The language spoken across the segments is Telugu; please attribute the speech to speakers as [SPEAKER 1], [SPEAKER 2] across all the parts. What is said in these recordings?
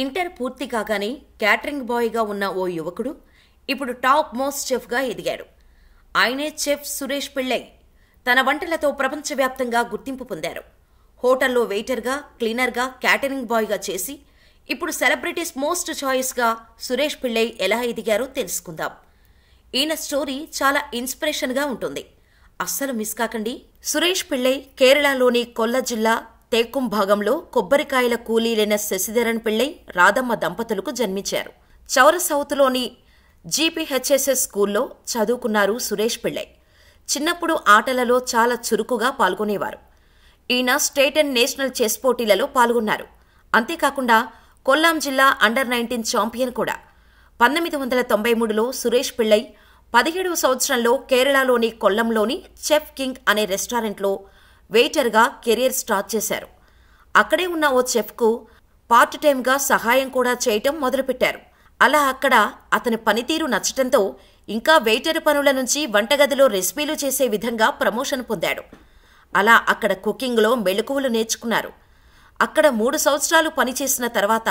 [SPEAKER 1] ఇంటర్ పూర్తి కాగానే క్యాటరింగ్ బాయ్గా ఉన్న ఓ యువకుడు ఇప్పుడు టాప్ మోస్ట్ చెఫ్గా ఎదిగాడు. ఆయనే చెఫ్ సురేష్ పిళ్ళై. తన వంటలతో ప్రపంచవ్యాప్తంగా గుర్తింపు పొందారు. హోటల్లో వెయిటర్గా, క్లీనర్గా, క్యాటరింగ్ బాయ్గా చేసి ఇప్పుడు సెలబ్రిటీస్ మోస్ట్ చాయిస్గా సురేష్ పిళ్ళై ఎలా ఎదిగారో తెలుసుకుందాం. ఈయన స్టోరీ చాలా ఇన్స్పిరేషన్గా ఉంటుంది. అస్సలు మిస్ కాకండి. సురేష్ పిళ్ళై కేరళలోని కొల్ల జిల్లా తేక్కుం భాగంలో కొబ్బరికాయల కూలీలైన శశిధరన్ పిళ్ళై, రాధమ్మ దంపతులకు జన్మించారు. చౌర సౌత్లోని జీపీహెచ్ఎస్ఎస్ స్కూల్లో చదువుకున్నారు సురేష్ పిళ్ళై. చిన్నప్పుడు ఆటలలో చాలా చురుకుగా పాల్గొనేవారు. ఈయన స్టేట్ అండ్ నేషనల్ చెస్ పోటీలలో పాల్గొన్నారు. అంతేకాకుండా కొల్లాం జిల్లా అండర్-19 ఛాంపియన్ కూడా. 1993లో సురేష్ పిళ్ళై 17వ సంవత్సరంలో కేరళలోని కొల్లంలోని చెఫ్ కింగ్ అనే రెస్టారెంట్లో వెయిటర్గా కెరీర్ స్టార్ట్ చేశారు. అక్కడే ఉన్న ఓ చెఫ్కు పార్ట్ టైమ్గా సహాయం కూడా చేయటం మొదలుపెట్టారు. అలా అక్కడ అతని పనితీరు నచ్చటంతో ఇంకా వెయిటర్ పనుల నుంచి వంటగదిలో రెసిపీలు చేసే విధంగా ప్రమోషన్ పొందాడు. అలా అక్కడ కుకింగ్లో మెళకువలు నేర్చుకున్నారు. అక్కడ 3 సంవత్సరాలు పనిచేసిన తర్వాత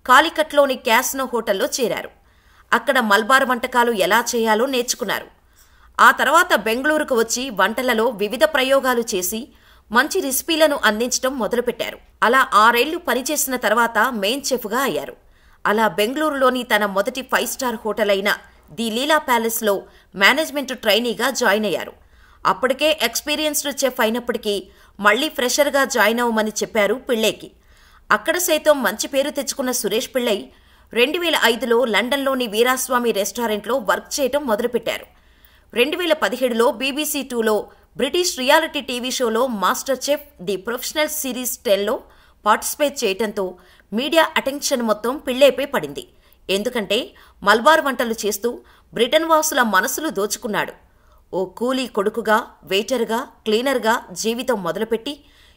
[SPEAKER 1] కాలికట్లోని క్యాసినో హోటల్లో చేరారు. అక్కడ మల్బార్ వంటకాలు ఎలా చేయాలో నేర్చుకున్నారు. ఆ తర్వాత బెంగళూరుకు వచ్చి వంటలలో వివిధ ప్రయోగాలు చేసి మంచి రెసిపీలను అందించడం మొదలుపెట్టారు. అలా 6 ఏళ్లు పనిచేసిన తర్వాత మెయిన్ చెఫ్గా అయ్యారు. అలా బెంగళూరులోని తన మొదటి 5 స్టార్ హోటల్ అయిన ది లీలా ప్యాలెస్లో మేనేజ్మెంట్ ట్రైనీగా జాయిన్ అయ్యారు. అప్పటికే ఎక్స్పీరియన్స్డ్ చెఫ్ అయినప్పటికీ మళ్లీ ఫ్రెషర్గా జాయిన్ అవ్వమని చెప్పారు పిళ్ళైకి. అక్కడ సైతం మంచి పేరు తెచ్చుకున్న సురేష్ పిళ్ళై 2005లో లండన్లోని వీరాస్వామి రెస్టారెంట్లో వర్క్ చేయటం మొదలుపెట్టారు. 2017లో BBC 2లో బ్రిటిష్ రియాలిటీ టీవీ షోలో master chef the professional series 10లో పార్టిసిపేట్ చేయటంతో మీడియా అటెన్షన్ మొత్తం పిళ్ళైపై పడింది. ఎందుకంటే మల్బార్ వంటలు చేస్తూ బ్రిటన్ వాసుల మనసులు దోచుకున్నాడు. ఓ కూలీ కొడుకుగా, వెయిటర్గా, క్లీనర్గా జీవితం మొదలుపెట్టి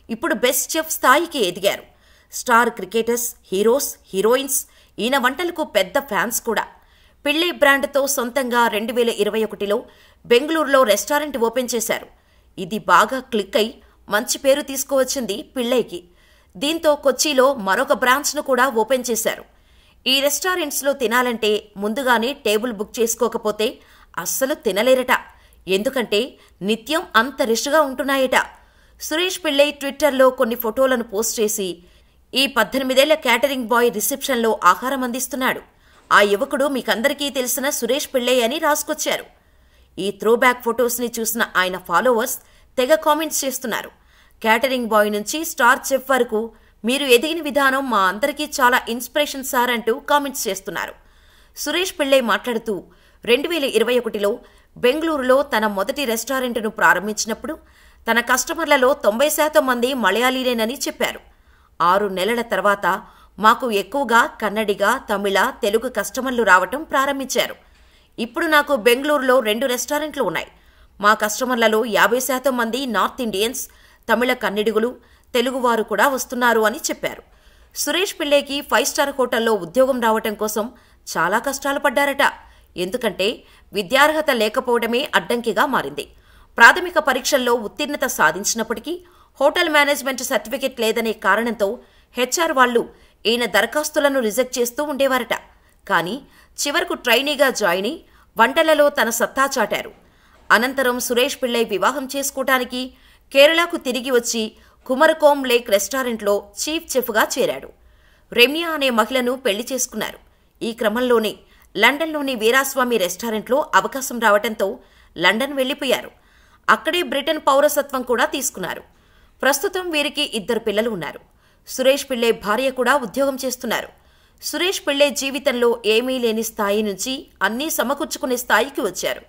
[SPEAKER 1] ఇప్పుడు బెస్ట్ చెఫ్ స్థాయికి ఎదిగారు. స్టార్ క్రికెటర్స్, హీరోస్, హీరోయిన్స్ ఈయన వంటలకు పెద్ద ఫ్యాన్స్ కూడా. పిళ్ళై బ్రాండ్తో సొంతంగా 2021లో బెంగళూరులో రెస్టారెంట్ ఓపెన్ చేశారు. ఇది బాగా క్లిక్ అయి మంచి పేరు తీసుకువచ్చింది పిళ్ళైకి. దీంతో కొచ్చిలో మరొక బ్రాంచ్ను కూడా ఓపెన్ చేశారు. ఈ రెస్టారెంట్స్లో తినాలంటే ముందుగానే టేబుల్ బుక్ చేసుకోకపోతే అస్సలు తినలేరట. ఎందుకంటే నిత్యం అంత రష్గా ఉంటున్నాయట. సురేష్ పిళ్ళై ట్విట్టర్లో కొన్ని ఫోటోలను పోస్ట్ చేసి ఈ 18 ఏళ్ల క్యాటరింగ్ బాయ్ రిసెప్షన్లో ఆహారం అందిస్తున్నాడు. ఆ యువకుడు మీకందరికీ తెలిసిన సురేష్ పిళ్ళై అని రాసుకొచ్చారు. ఈ త్రోబ్యాక్ ఫొటోస్ని చూసిన ఆయన ఫాలోవర్స్ తెగ కామెంట్స్ చేస్తున్నారు. క్యాటరింగ్ బాయ్ నుంచి స్టార్ చెఫ్ వరకు మీరు ఎదిగిన విధానం మా అందరికీ చాలా ఇన్స్పిరేషన్ సార్ అంటూ కామెంట్స్ చేస్తున్నారు. సురేష్ పిళ్ళై మాట్లాడుతూ 2021లో బెంగళూరులో తన మొదటి రెస్టారెంట్ను ప్రారంభించినప్పుడు తన కస్టమర్లలో 90% మంది మలయాళీలేనని చెప్పారు. 6 నెలల తర్వాత మాకు ఎక్కువగా కన్నడిగా, తమిళ, తెలుగు కస్టమర్లు రావటం ప్రారంభించారు. ఇప్పుడు నాకు బెంగళూరులో 2 రెస్టారెంట్లు ఉన్నాయి. మా కస్టమర్లలో 50% మంది నార్త్ ఇండియన్స్, తమిళ కన్నడిగులు, తెలుగువారు కూడా వస్తున్నారు అని చెప్పారు. సురేష్ పిళ్ళైకి 5 స్టార్ హోటల్లో ఉద్యోగం రావటం కోసం చాలా కష్టాలు పడ్డారట. ఎందుకంటే విద్యార్హత లేకపోవడమే అడ్డంకిగా మారింది. ప్రాథమిక పరీక్షల్లో ఉత్తీర్ణత సాధించినప్పటికీ హోటల్ మేనేజ్మెంట్ సర్టిఫికెట్ లేదనే కారణంతో హెచ్ఆర్ వాళ్లు ఈయన దరఖాస్తులను రిజెక్ట్ చేస్తూ ఉండేవారట. కానీ చివరకు ట్రైనీగా జాయిన్ అయి వంటలలో తన సత్తా చాటారు. అనంతరం సురేష్ పిళ్ళై వివాహం చేసుకోవటానికి కేరళకు తిరిగి వచ్చి కుమరకోం లేక్ రెస్టారెంట్లో చీఫ్ చెఫ్గా చేరాడు. రెమ్యా అనే మహిళను పెళ్లి చేసుకున్నారు. ఈ క్రమంలోనే లండన్లోని వీరాస్వామి రెస్టారెంట్లో అవకాశం రావటంతో లండన్ వెళ్లిపోయారు. అక్కడే బ్రిటన్ పౌరసత్వం కూడా తీసుకున్నారు. ప్రస్తుతం వీరికి 2 పిల్లలు ఉన్నారు. సురేష్ పిళ్ళై భార్య కూడా ఉద్యోగం చేస్తున్నారు. సురేష్ పిళ్ళై జీవితంలో ఏమీ లేని స్థాయి నుంచి అన్నీ సమకూర్చుకునే స్థాయికి వచ్చారు.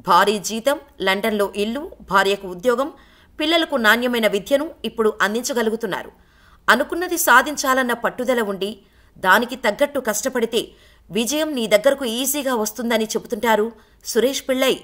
[SPEAKER 1] భారీ జీతం, లండన్లో ఇల్లు, భార్యకు ఉద్యోగం, పిల్లలకు నాణ్యమైన విద్యను ఇప్పుడు అందించగలుగుతున్నారు. అనుకున్నది సాధించాలన్న పట్టుదల ఉండి దానికి తగ్గట్టు కష్టపడితే విజయం నీ దగ్గరకు ఈజీగా వస్తుందని చెబుతుంటారు సురేష్ పిళ్ళై.